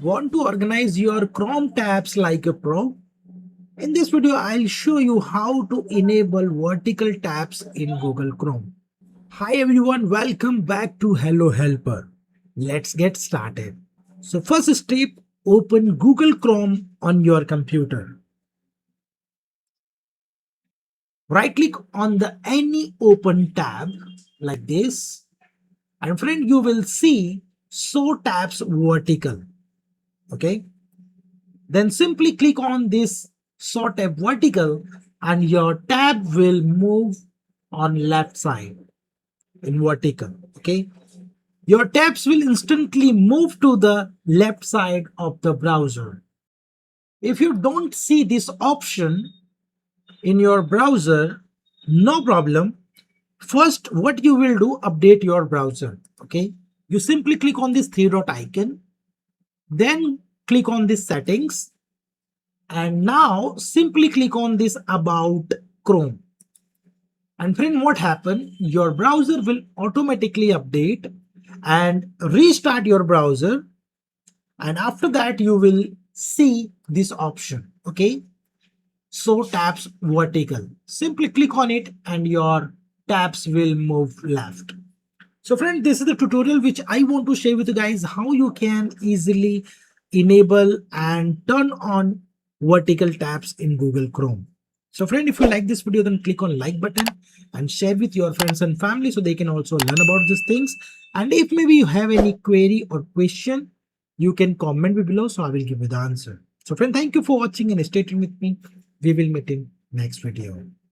Want to organize your Chrome tabs like a pro? In this video, I'll show you how to enable vertical tabs in Google Chrome. Hi everyone, welcome back to Hello Helper. Let's get started. So first step, open Google Chrome on your computer. Right click on the any open tab like this, and friend, you will see show tabs vertical. Okay, then simply click on this show tab vertical and your tab will move on left side in vertical. Okay, your tabs will instantly move to the left side of the browser. If you don't see this option in your browser, no problem. First, what you will do, update your browser. Okay, you simply click on this three dot icon, then click on this settings, and now simply click on this about Chrome. And friend, what happened? Your browser will automatically update and restart your browser, and after that you will see this option. Okay, so tabs vertical, simply click on it and your tabs will move left. So friend, this is the tutorial which I want to share with you guys how you can easily enable and turn on vertical tabs in Google Chrome. So friend, if you like this video, then click on like button and share with your friends and family so they can also learn about these things. And if maybe you have any query or question, you can comment me below so I will give you the answer. So friend, thank you for watching and stay tuned with me. We will meet in next video.